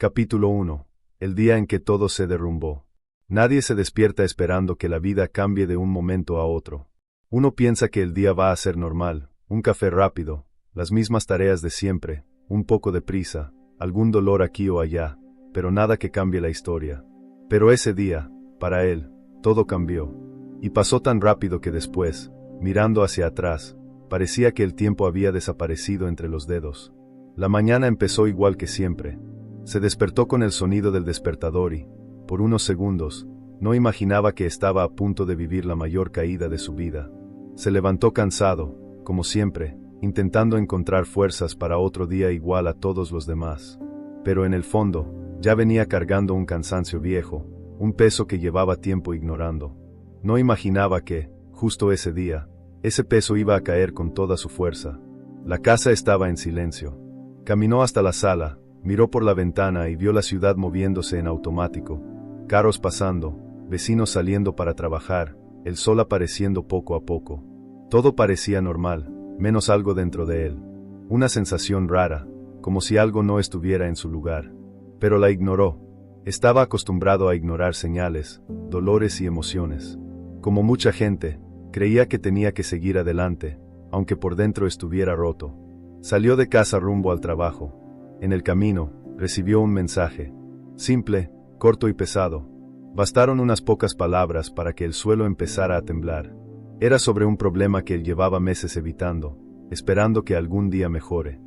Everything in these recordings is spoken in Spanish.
Capítulo 1. El día en que todo se derrumbó. Nadie se despierta esperando que la vida cambie de un momento a otro. Uno piensa que el día va a ser normal, un café rápido, las mismas tareas de siempre, un poco de prisa, algún dolor aquí o allá, pero nada que cambie la historia. Pero ese día, para él, todo cambió. Y pasó tan rápido que después, mirando hacia atrás, parecía que el tiempo había desaparecido entre los dedos. La mañana empezó igual que siempre. Se despertó con el sonido del despertador y, por unos segundos, no imaginaba que estaba a punto de vivir la mayor caída de su vida. Se levantó cansado, como siempre, intentando encontrar fuerzas para otro día igual a todos los demás. Pero en el fondo, ya venía cargando un cansancio viejo, un peso que llevaba tiempo ignorando. No imaginaba que, justo ese día, ese peso iba a caer con toda su fuerza. La casa estaba en silencio. Caminó hasta la sala, miró por la ventana y vio la ciudad moviéndose en automático, carros pasando, vecinos saliendo para trabajar, el sol apareciendo poco a poco. Todo parecía normal, menos algo dentro de él. Una sensación rara, como si algo no estuviera en su lugar. Pero la ignoró. Estaba acostumbrado a ignorar señales, dolores y emociones. Como mucha gente, creía que tenía que seguir adelante, aunque por dentro estuviera roto. Salió de casa rumbo al trabajo. En el camino, recibió un mensaje. Simple, corto y pesado. Bastaron unas pocas palabras para que el suelo empezara a temblar. Era sobre un problema que él llevaba meses evitando, esperando que algún día mejore.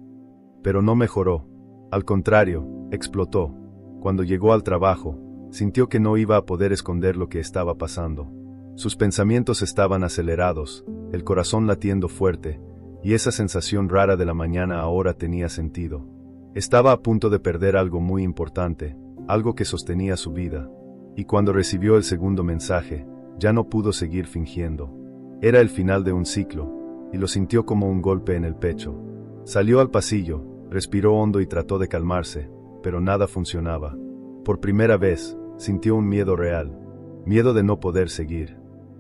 Pero no mejoró. Al contrario, explotó. Cuando llegó al trabajo, sintió que no iba a poder esconder lo que estaba pasando. Sus pensamientos estaban acelerados, el corazón latiendo fuerte, y esa sensación rara de la mañana ahora tenía sentido. Estaba a punto de perder algo muy importante, algo que sostenía su vida. Y cuando recibió el segundo mensaje, ya no pudo seguir fingiendo. Era el final de un ciclo, y lo sintió como un golpe en el pecho. Salió al pasillo, respiró hondo y trató de calmarse, pero nada funcionaba. Por primera vez, sintió un miedo real. Miedo de no poder seguir.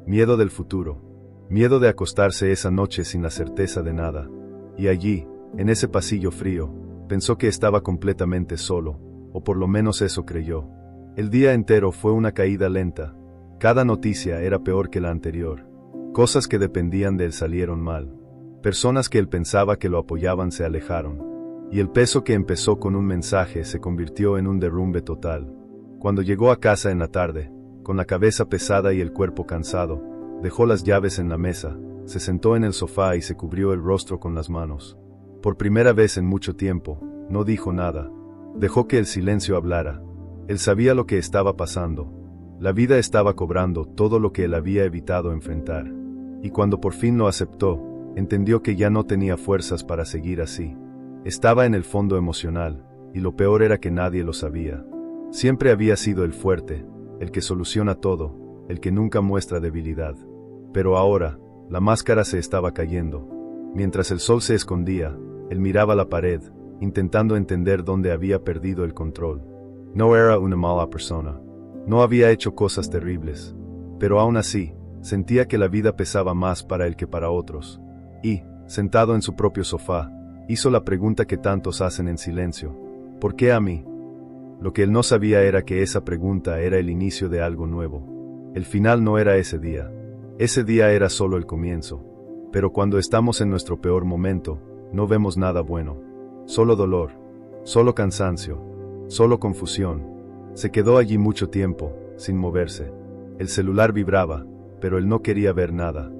Miedo del futuro. Miedo de acostarse esa noche sin la certeza de nada. Y allí, en ese pasillo frío, pensó que estaba completamente solo, o por lo menos eso creyó. El día entero fue una caída lenta. Cada noticia era peor que la anterior. Cosas que dependían de él salieron mal. Personas que él pensaba que lo apoyaban se alejaron. Y el peso que empezó con un mensaje se convirtió en un derrumbe total. Cuando llegó a casa en la tarde, con la cabeza pesada y el cuerpo cansado, dejó las llaves en la mesa, se sentó en el sofá y se cubrió el rostro con las manos. Por primera vez en mucho tiempo, no dijo nada. Dejó que el silencio hablara. Él sabía lo que estaba pasando. La vida estaba cobrando todo lo que él había evitado enfrentar. Y cuando por fin lo aceptó, entendió que ya no tenía fuerzas para seguir así. Estaba en el fondo emocional, y lo peor era que nadie lo sabía. Siempre había sido el fuerte, el que soluciona todo, el que nunca muestra debilidad. Pero ahora, la máscara se estaba cayendo. Mientras el sol se escondía, él miraba la pared, intentando entender dónde había perdido el control. No era una mala persona. No había hecho cosas terribles. Pero aún así, sentía que la vida pesaba más para él que para otros. Y, sentado en su propio sofá, hizo la pregunta que tantos hacen en silencio. ¿Por qué a mí? Lo que él no sabía era que esa pregunta era el inicio de algo nuevo. El final no era ese día. Ese día era solo el comienzo. Pero cuando estamos en nuestro peor momento, no vemos nada bueno. Solo dolor. Solo cansancio. Solo confusión. Se quedó allí mucho tiempo, sin moverse. El celular vibraba, pero él no quería ver nada.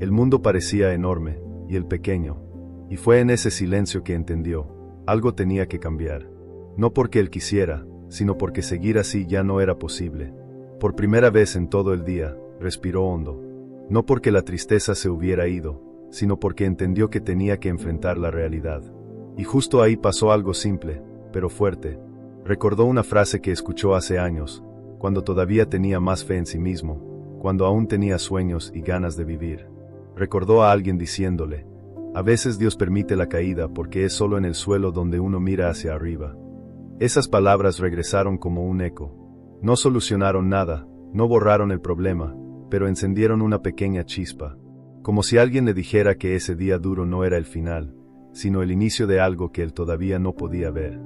El mundo parecía enorme, y él pequeño. Y fue en ese silencio que entendió. Algo tenía que cambiar. No porque él quisiera, sino porque seguir así ya no era posible. Por primera vez en todo el día, respiró hondo. No porque la tristeza se hubiera ido, sino porque entendió que tenía que enfrentar la realidad. Y justo ahí pasó algo simple, pero fuerte. Recordó una frase que escuchó hace años, cuando todavía tenía más fe en sí mismo, cuando aún tenía sueños y ganas de vivir. Recordó a alguien diciéndole: a veces Dios permite la caída porque es solo en el suelo donde uno mira hacia arriba. Esas palabras regresaron como un eco. No solucionaron nada, no borraron el problema, pero encendieron una pequeña chispa. Como si alguien le dijera que ese día duro no era el final, sino el inicio de algo que él todavía no podía ver.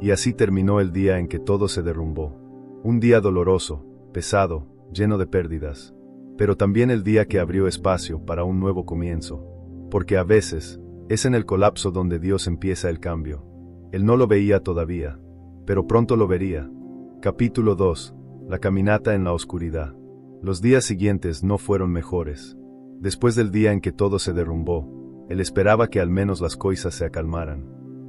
Y así terminó el día en que todo se derrumbó. Un día doloroso, pesado, lleno de pérdidas. Pero también el día que abrió espacio para un nuevo comienzo. Porque a veces, es en el colapso donde Dios empieza el cambio. Él no lo veía todavía, pero pronto lo vería. Capítulo 2. La caminata en la oscuridad. Los días siguientes no fueron mejores. Después del día en que todo se derrumbó, él esperaba que al menos las cosas se acalmaran.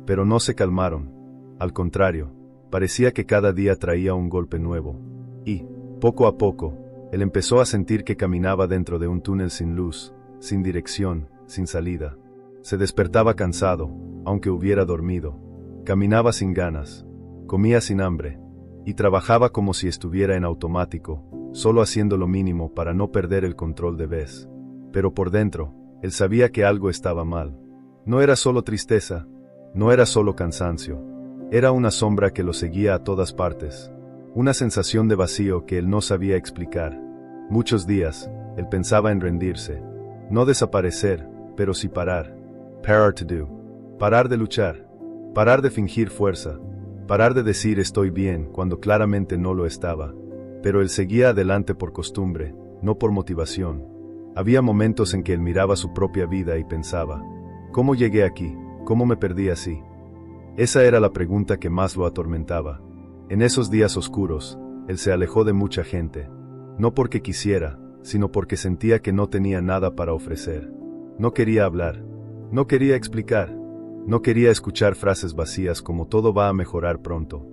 Pero no se calmaron. Al contrario, parecía que cada día traía un golpe nuevo. Y, poco a poco, él empezó a sentir que caminaba dentro de un túnel sin luz, sin dirección, sin salida. Se despertaba cansado, aunque hubiera dormido. Caminaba sin ganas, comía sin hambre, y trabajaba como si estuviera en automático, solo haciendo lo mínimo para no perder el control de vez. Pero por dentro, él sabía que algo estaba mal. No era solo tristeza, no era solo cansancio. Era una sombra que lo seguía a todas partes. Una sensación de vacío que él no sabía explicar. Muchos días, él pensaba en rendirse. No desaparecer, pero sí parar. Parar to do. Parar de luchar. Parar de fingir fuerza. Parar de decir estoy bien cuando claramente no lo estaba. Pero él seguía adelante por costumbre, no por motivación. Había momentos en que él miraba su propia vida y pensaba, ¿cómo llegué aquí? ¿Cómo me perdí así? Esa era la pregunta que más lo atormentaba. En esos días oscuros, él se alejó de mucha gente. No porque quisiera, sino porque sentía que no tenía nada para ofrecer. No quería hablar. No quería explicar. No quería escuchar frases vacías como todo va a mejorar pronto.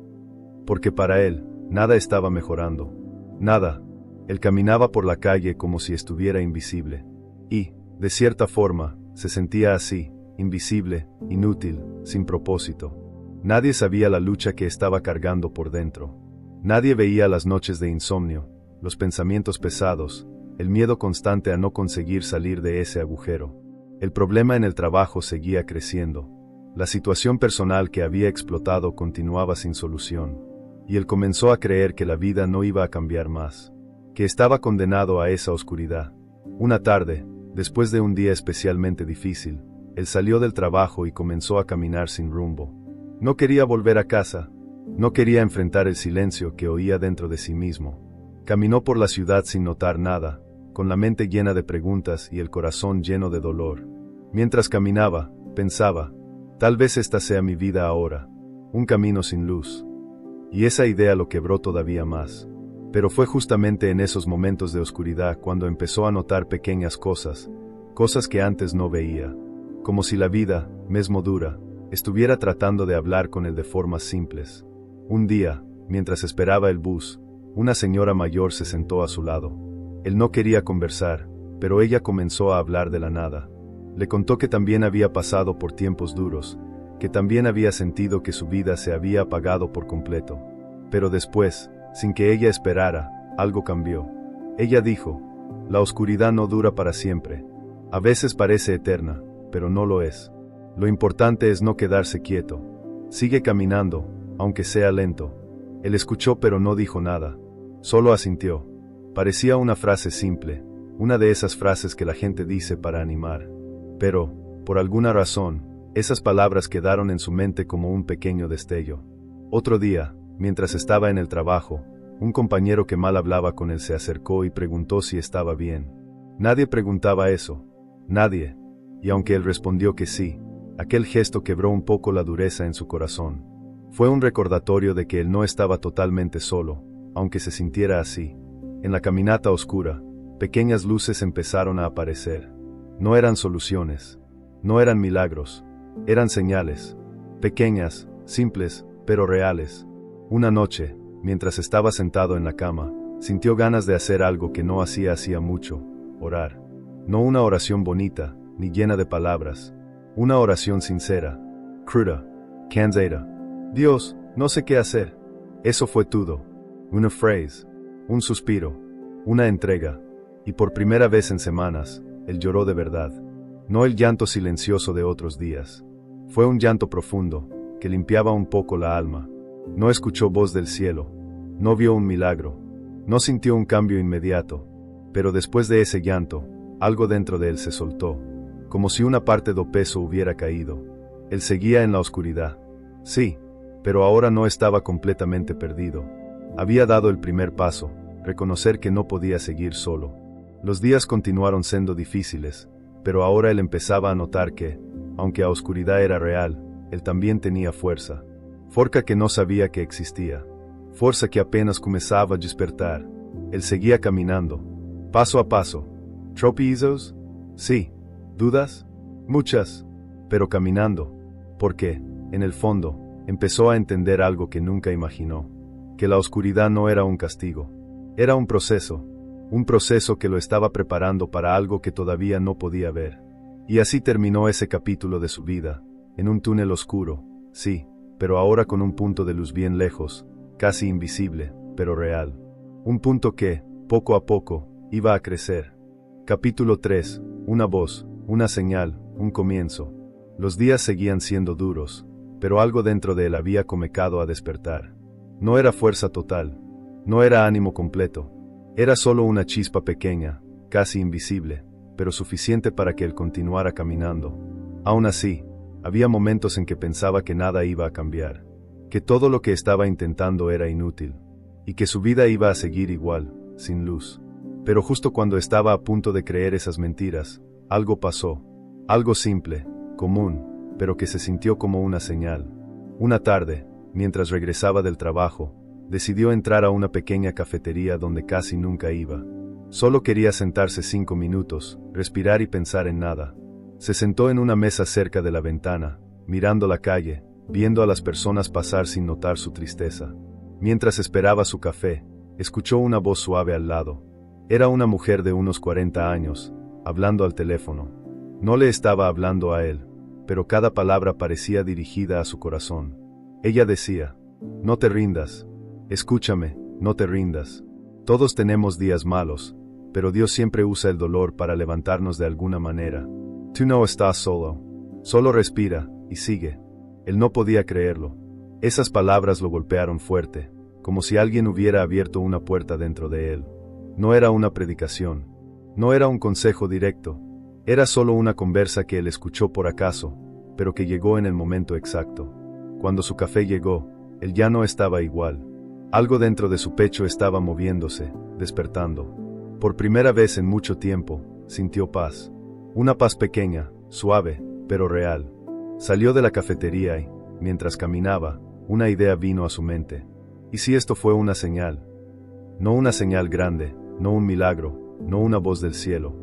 Porque para él, nada estaba mejorando. Nada. Él caminaba por la calle como si estuviera invisible. Y, de cierta forma, se sentía así, invisible, inútil, sin propósito. Nadie sabía la lucha que estaba cargando por dentro. Nadie veía las noches de insomnio, los pensamientos pesados, el miedo constante a no conseguir salir de ese agujero. El problema en el trabajo seguía creciendo. La situación personal que había explotado continuaba sin solución. Y él comenzó a creer que la vida no iba a cambiar más. Que estaba condenado a esa oscuridad. Una tarde, después de un día especialmente difícil, él salió del trabajo y comenzó a caminar sin rumbo. No quería volver a casa. No quería enfrentar el silencio que oía dentro de sí mismo. Caminó por la ciudad sin notar nada, con la mente llena de preguntas y el corazón lleno de dolor. Mientras caminaba, pensaba, tal vez esta sea mi vida ahora, un camino sin luz. Y esa idea lo quebró todavía más. Pero fue justamente en esos momentos de oscuridad cuando empezó a notar pequeñas cosas, cosas que antes no veía. Como si la vida, mesmo dura, estuviera tratando de hablar con él de formas simples. Un día, mientras esperaba el bus, una señora mayor se sentó a su lado. Él no quería conversar, pero ella comenzó a hablar de la nada. Le contó que también había pasado por tiempos duros, que también había sentido que su vida se había apagado por completo. Pero después, sin que ella esperara, algo cambió. Ella dijo, la oscuridad no dura para siempre. A veces parece eterna, pero no lo es. Lo importante es no quedarse quieto. Sigue caminando, aunque sea lento. Él escuchó pero no dijo nada. Solo asintió. Parecía una frase simple, una de esas frases que la gente dice para animar. Pero, por alguna razón, esas palabras quedaron en su mente como un pequeño destello. Otro día, mientras estaba en el trabajo, un compañero que mal hablaba con él se acercó y preguntó si estaba bien. Nadie preguntaba eso. Nadie. Y aunque él respondió que sí, aquel gesto quebró un poco la dureza en su corazón. Fue un recordatorio de que él no estaba totalmente solo, aunque se sintiera así. En la caminata oscura, pequeñas luces empezaron a aparecer. No eran soluciones. No eran milagros. Eran señales. Pequeñas, simples, pero reales. Una noche, mientras estaba sentado en la cama, sintió ganas de hacer algo que no hacía mucho: orar. No una oración bonita, ni llena de palabras. Una oración sincera. Cruda. Cansada. Dios, no sé qué hacer. Eso fue todo. Una frase. Un suspiro. Una entrega. Y por primera vez en semanas, él lloró de verdad. No el llanto silencioso de otros días. Fue un llanto profundo, que limpiaba un poco la alma. No escuchó voz del cielo. No vio un milagro. No sintió un cambio inmediato. Pero después de ese llanto, algo dentro de él se soltó. Como si una parte do peso hubiera caído. Él seguía en la oscuridad. Sí, Pero ahora no estaba completamente perdido. Había dado el primer paso, reconocer que no podía seguir solo. Los días continuaron siendo difíciles, pero ahora él empezaba a notar que, aunque la oscuridad era real, él también tenía fuerza. Fuerza que no sabía que existía. Fuerza que apenas comenzaba a despertar. Él seguía caminando, paso a paso. ¿Tropiezos? Sí. ¿Dudas? Muchas. Pero caminando. Porque, en el fondo, empezó a entender algo que nunca imaginó. Que la oscuridad no era un castigo. Era un proceso que lo estaba preparando para algo que todavía no podía ver. Y así terminó ese capítulo de su vida, en un túnel oscuro, sí, pero ahora con un punto de luz bien lejos, casi invisible, pero real. Un punto que, poco a poco, iba a crecer. Capítulo 3. Una voz, una señal, un comienzo. Los días seguían siendo duros, pero algo dentro de él había comenzado a despertar. No era fuerza total, no era ánimo completo, era solo una chispa pequeña, casi invisible, pero suficiente para que él continuara caminando. Aún así, había momentos en que pensaba que nada iba a cambiar, que todo lo que estaba intentando era inútil, y que su vida iba a seguir igual, sin luz. Pero justo cuando estaba a punto de creer esas mentiras, algo pasó, algo simple, común, pero que se sintió como una señal. Una tarde, mientras regresaba del trabajo, decidió entrar a una pequeña cafetería donde casi nunca iba. Solo quería sentarse 5 minutos, respirar y pensar en nada. Se sentó en una mesa cerca de la ventana, mirando la calle, viendo a las personas pasar sin notar su tristeza. Mientras esperaba su café, escuchó una voz suave al lado. Era una mujer de unos 40 años, hablando al teléfono. No le estaba hablando a él, pero cada palabra parecía dirigida a su corazón. Ella decía: no te rindas. Escúchame, no te rindas. Todos tenemos días malos, pero Dios siempre usa el dolor para levantarnos de alguna manera. Tú no estás solo. Solo respira, y sigue. Él no podía creerlo. Esas palabras lo golpearon fuerte, como si alguien hubiera abierto una puerta dentro de él. No era una predicación. No era un consejo directo. Era solo una conversa que él escuchó por acaso, pero que llegó en el momento exacto. Cuando su café llegó, él ya no estaba igual. Algo dentro de su pecho estaba moviéndose, despertando. Por primera vez en mucho tiempo, sintió paz. Una paz pequeña, suave, pero real. Salió de la cafetería y, mientras caminaba, una idea vino a su mente. ¿Y si esto fue una señal? No una señal grande, no un milagro, no una voz del cielo,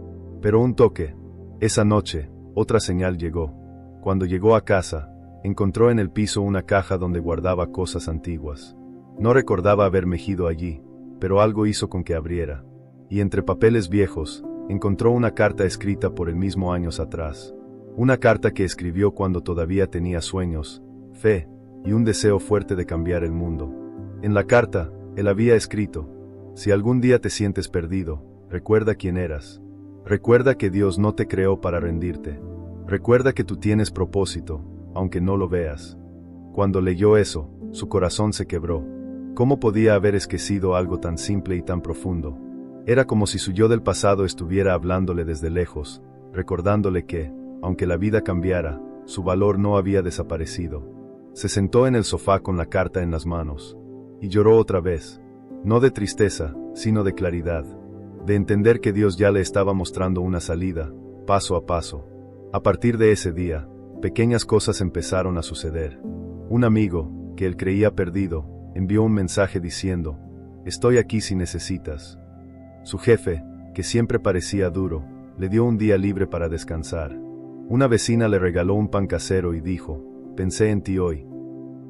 pero un toque. Esa noche, otra señal llegó. Cuando llegó a casa, encontró en el piso una caja donde guardaba cosas antiguas. No recordaba haber mejido allí, pero algo hizo con que abriera. Y entre papeles viejos, encontró una carta escrita por él mismo años atrás. Una carta que escribió cuando todavía tenía sueños, fe, y un deseo fuerte de cambiar el mundo. En la carta, él había escrito: si algún día te sientes perdido, recuerda quién eras. Recuerda que Dios no te creó para rendirte. Recuerda que tú tienes propósito, aunque no lo veas. Cuando leyó eso, su corazón se quebró. ¿Cómo podía haber esquecido algo tan simple y tan profundo? Era como si su yo del pasado estuviera hablándole desde lejos, recordándole que, aunque la vida cambiara, su valor no había desaparecido. Se sentó en el sofá con la carta en las manos, y lloró otra vez. No de tristeza, sino de claridad. De entender que Dios ya le estaba mostrando una salida, paso a paso. A partir de ese día, pequeñas cosas empezaron a suceder. Un amigo, que él creía perdido, envió un mensaje diciendo: estoy aquí si necesitas. Su jefe, que siempre parecía duro, le dio un día libre para descansar. Una vecina le regaló un pan casero y dijo: pensé en ti hoy.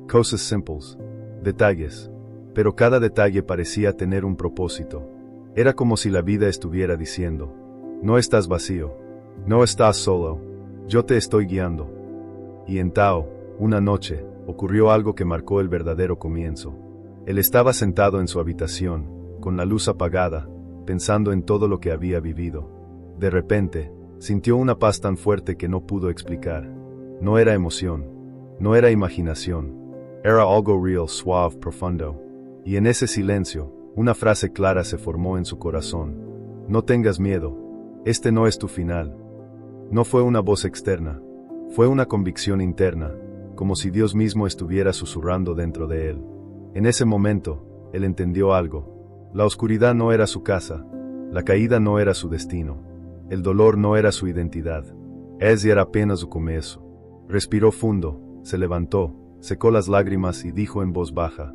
Cosas simples. Detalles. Pero cada detalle parecía tener un propósito. Era como si la vida estuviera diciendo: no estás vacío. No estás solo. Yo te estoy guiando. Y en Tao, una noche, ocurrió algo que marcó el verdadero comienzo. Él estaba sentado en su habitación, con la luz apagada, pensando en todo lo que había vivido. De repente, sintió una paz tan fuerte que no pudo explicar. No era emoción, no era imaginación, era algo real, suave, profundo. Y en ese silencio, una frase clara se formó en su corazón: no tengas miedo, este no es tu final. No fue una voz externa, fue una convicción interna. como si Dios mismo estuviera susurrando dentro de él. En ese momento, él entendió algo. La oscuridad no era su casa, la caída no era su destino, el dolor no era su identidad. Ese era apenas o começo. Respiró fundo, se levantó, secó las lágrimas y dijo en voz baja: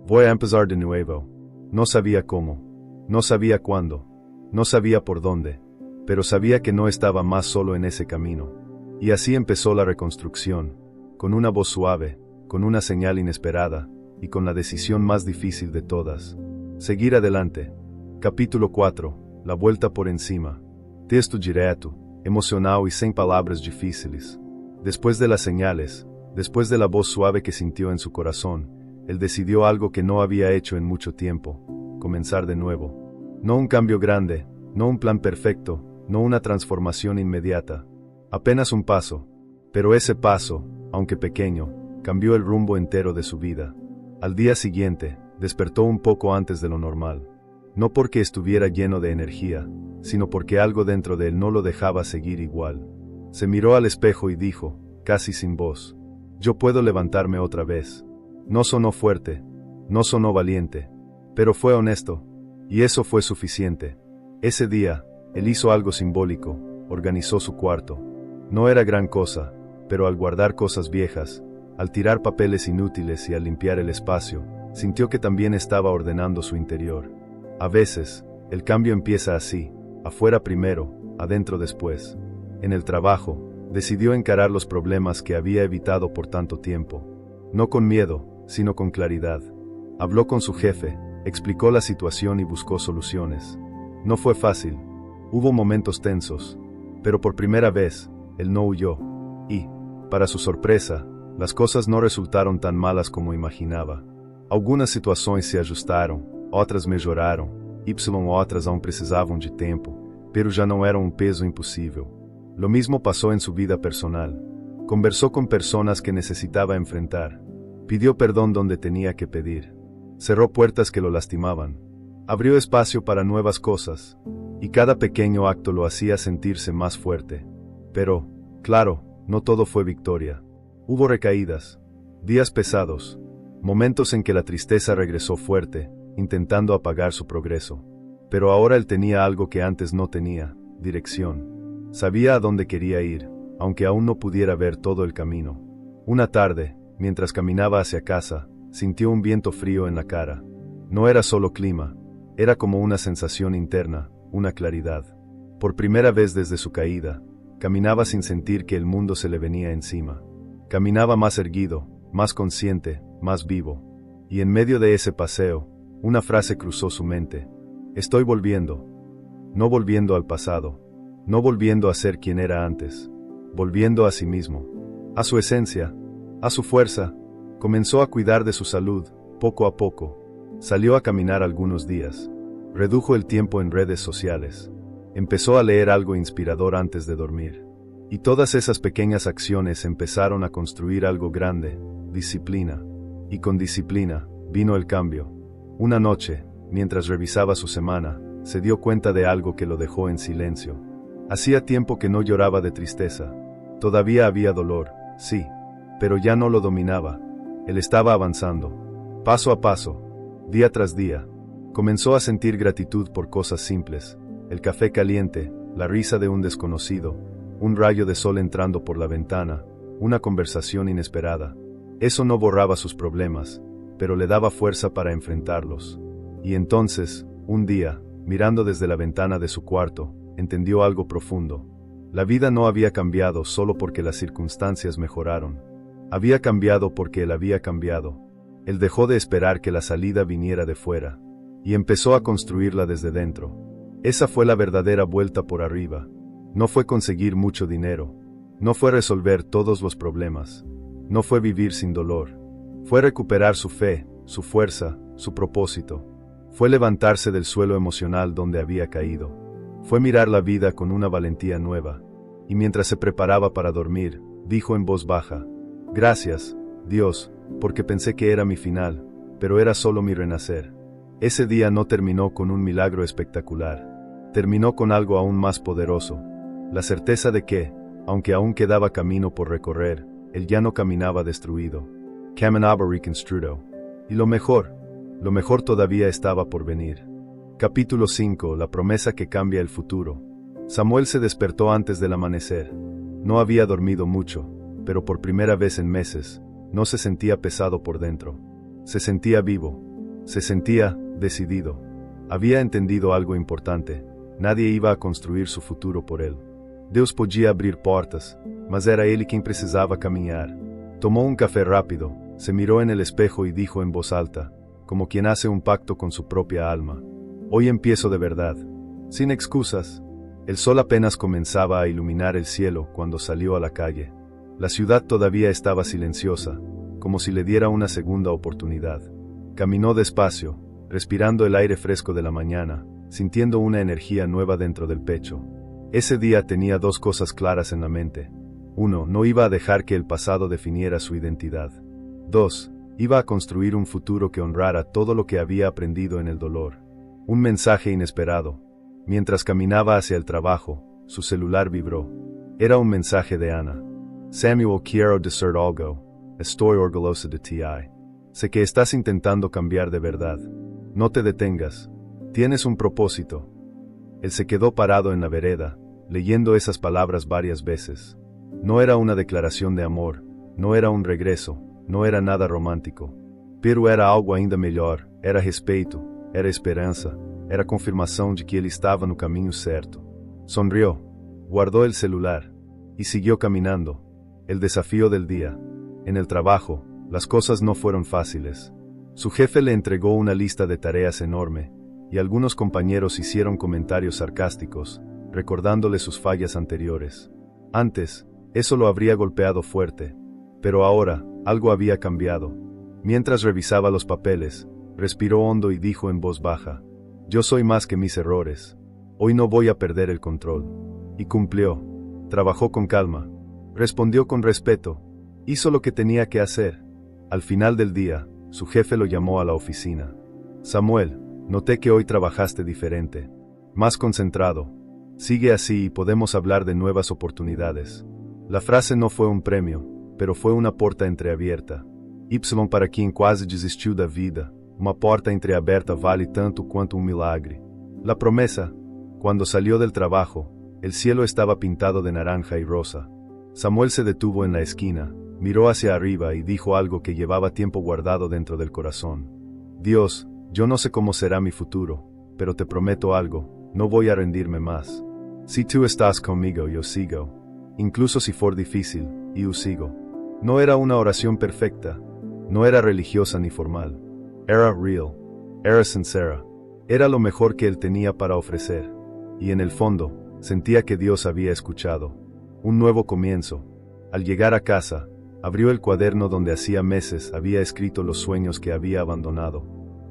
voy a empezar de nuevo. No sabía cómo, no sabía cuándo, no sabía por dónde, pero sabía que no estaba más solo en ese camino. Y así empezó la reconstrucción, con una voz suave, con una señal inesperada, y con la decisión más difícil de todas: seguir adelante. Capítulo 4. La vuelta por encima. Texto direto, emocional y sin palabras difíciles. Después de las señales, después de la voz suave que sintió en su corazón, él decidió algo que no había hecho en mucho tiempo: comenzar de nuevo. No un cambio grande, no un plan perfecto, no una transformación inmediata. Apenas un paso. Pero ese paso, aunque pequeño, cambió el rumbo entero de su vida. Al día siguiente, despertó un poco antes de lo normal. No porque estuviera lleno de energía, sino porque algo dentro de él no lo dejaba seguir igual. Se miró al espejo y dijo, casi sin voz: yo puedo levantarme otra vez. No sonó fuerte, no sonó valiente, pero fue honesto, y eso fue suficiente. Ese día, él hizo algo simbólico: organizó su cuarto. No era gran cosa, pero al guardar cosas viejas, al tirar papeles inútiles y al limpiar el espacio, sintió que también estaba ordenando su interior. A veces, el cambio empieza así: afuera primero, adentro después. En el trabajo, decidió encarar los problemas que había evitado por tanto tiempo. No con miedo, sino con claridad. Habló con su jefe, explicó la situación y buscó soluciones. No fue fácil. Hubo momentos tensos. Pero por primera vez, él no huyó. Y, para su sorpresa, las cosas no resultaron tan malas como imaginaba. Algunas situações se ajustaram, outras melhoraram, outras aún precisavam de tempo, pero já não eram peso impossível. Lo mismo pasó en su vida personal. Conversó con personas que necesitaba enfrentar. Pidió perdón donde tenía que pedir. Cerró puertas que lo lastimaban. Abrió espacio para nuevas cosas. Y cada pequeño acto lo hacía sentirse más fuerte. Pero, claro, no todo fue victoria. Hubo recaídas, días pesados, momentos en que la tristeza regresó fuerte, intentando apagar su progreso. Pero ahora él tenía algo que antes no tenía: dirección. Sabía a dónde quería ir, aunque aún no pudiera ver todo el camino. Una tarde, mientras caminaba hacia casa, sintió un viento frío en la cara. No era solo clima, era como una sensación interna, una claridad. Por primera vez desde su caída, caminaba sin sentir que el mundo se le venía encima. Caminaba más erguido, más consciente, más vivo. Y en medio de ese paseo, una frase cruzó su mente: estoy volviendo. No volviendo al pasado, no volviendo a ser quien era antes, volviendo a sí mismo, a su esencia, a su fuerza. Comenzó a cuidar de su salud, poco a poco. Salió a caminar algunos días. Redujo el tiempo en redes sociales. Empezó a leer algo inspirador antes de dormir. Y todas esas pequeñas acciones empezaron a construir algo grande: disciplina. Y con disciplina, vino el cambio. Una noche, mientras revisaba su semana, se dio cuenta de algo que lo dejó en silencio. Hacía tiempo que no lloraba de tristeza. Todavía había dolor, sí, pero ya no lo dominaba. Él estaba avanzando, paso a paso, día tras día. Comenzó a sentir gratitud por cosas simples: el café caliente, la risa de un desconocido, un rayo de sol entrando por la ventana, una conversación inesperada. Eso no borraba sus problemas, pero le daba fuerza para enfrentarlos. Y entonces, un día, mirando desde la ventana de su cuarto, entendió algo profundo. La vida no había cambiado solo porque las circunstancias mejoraron. Había cambiado porque él había cambiado. Él dejó de esperar que la salida viniera de fuera, y empezó a construirla desde dentro. Esa fue la verdadera vuelta por arriba. No fue conseguir mucho dinero. No fue resolver todos los problemas. No fue vivir sin dolor. Fue recuperar su fe, su fuerza, su propósito. Fue levantarse del suelo emocional donde había caído. Fue mirar la vida con una valentía nueva. Y mientras se preparaba para dormir, dijo en voz baja: gracias, Dios, porque pensé que era mi final, pero era solo mi renacer. Ese día no terminó con un milagro espectacular. Terminó con algo aún más poderoso: la certeza de que, aunque aún quedaba camino por recorrer, él ya no caminaba destruido. Caminaba reconstruido. Y lo mejor todavía estaba por venir. Capítulo 5. La promesa que cambia el futuro. Samuel se despertó antes del amanecer. No había dormido mucho, pero por primera vez en meses, no se sentía pesado por dentro. Se sentía vivo. Se sentía decidido. Había entendido algo importante. Nadie iba a construir su futuro por él. Deus podía abrir portas, mas era él quien precisaba caminar. Tomó un café rápido, se miró en el espejo y dijo en voz alta, como quien hace un pacto con su propia alma: hoy empiezo de verdad. Sin excusas. El sol apenas comenzaba a iluminar el cielo cuando salió a la calle. La ciudad todavía estaba silenciosa, como si le diera una segunda oportunidad. Caminó despacio, respirando el aire fresco de la mañana, sintiendo una energía nueva dentro del pecho. Ese día tenía dos cosas claras en la mente. 1. No iba a dejar que el pasado definiera su identidad. 2. Iba a construir un futuro que honrara todo lo que había aprendido en el dolor. Un mensaje inesperado. Mientras caminaba hacia el trabajo, su celular vibró. Era un mensaje de Ana. Samuel, quiero decir algo. Estoy orgulloso de ti. Sé que estás intentando cambiar de verdad. No te detengas. Tienes un propósito. Él se quedó parado en la vereda, leyendo esas palabras varias veces. No era una declaración de amor, no era un regreso, no era nada romántico. Pero era algo ainda melhor, era respeito, era esperanza, era confirmação de que ele estava no caminho certo. Sonrió, guardó el celular, y siguió caminando. El desafío del día. En el trabajo, las cosas no fueron fáciles. Su jefe le entregó una lista de tareas enorme, y algunos compañeros hicieron comentarios sarcásticos, recordándole sus fallas anteriores. Antes, eso lo habría golpeado fuerte, pero ahora, algo había cambiado. Mientras revisaba los papeles, respiró hondo y dijo en voz baja: yo soy más que mis errores. Hoy no voy a perder el control. Y cumplió. Trabajó con calma. Respondió con respeto. Hizo lo que tenía que hacer. Al final del día, su jefe lo llamó a la oficina. Samuel, noté que hoy trabajaste diferente. Más concentrado. Sigue así y podemos hablar de nuevas oportunidades. La frase no fue un premio, pero fue una porta entreabierta. Y para quien quase desistiu da vida, uma porta entreaberta vale tanto quanto un milagre. La promesa. Cuando salió del trabajo, el cielo estaba pintado de naranja y rosa. Samuel se detuvo en la esquina, miró hacia arriba y dijo algo que llevaba tiempo guardado dentro del corazón. Dios, yo no sé cómo será mi futuro, pero te prometo algo, no voy a rendirme más. Si tú estás conmigo, yo sigo. Incluso si for difícil, yo sigo. No era una oración perfecta, no era religiosa ni formal. Era real, era sincera. Era lo mejor que él tenía para ofrecer. Y en el fondo, sentía que Dios había escuchado. Un nuevo comienzo. Al llegar a casa, abrió el cuaderno donde hacía meses había escrito los sueños que había abandonado.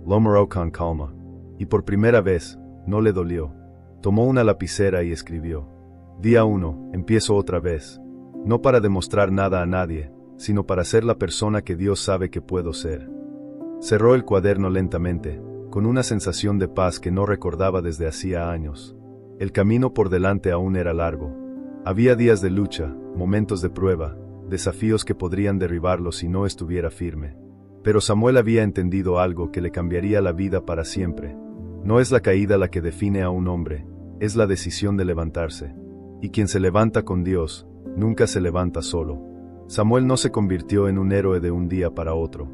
Lo miró con calma. Y por primera vez, no le dolió. Tomó una lapicera y escribió: Día 1, empiezo otra vez. No para demostrar nada a nadie, sino para ser la persona que Dios sabe que puedo ser. Cerró el cuaderno lentamente, con una sensación de paz que no recordaba desde hacía años. El camino por delante aún era largo. Había días de lucha, momentos de prueba, desafíos que podrían derribarlo si no estuviera firme. Pero Samuel había entendido algo que le cambiaría la vida para siempre. No es la caída la que define a un hombre, es la decisión de levantarse. Y quien se levanta con Dios, nunca se levanta solo. Samuel no se convirtió en un héroe de un día para otro.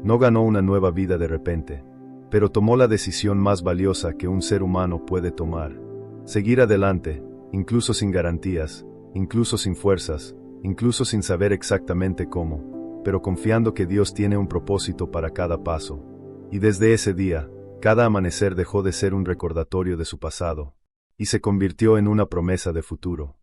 No ganó una nueva vida de repente, pero tomó la decisión más valiosa que un ser humano puede tomar. Seguir adelante, incluso sin garantías, incluso sin fuerzas, incluso sin saber exactamente cómo, pero confiando que Dios tiene un propósito para cada paso. Y desde ese día, cada amanecer dejó de ser un recordatorio de su pasado, y se convirtió en una promesa de futuro.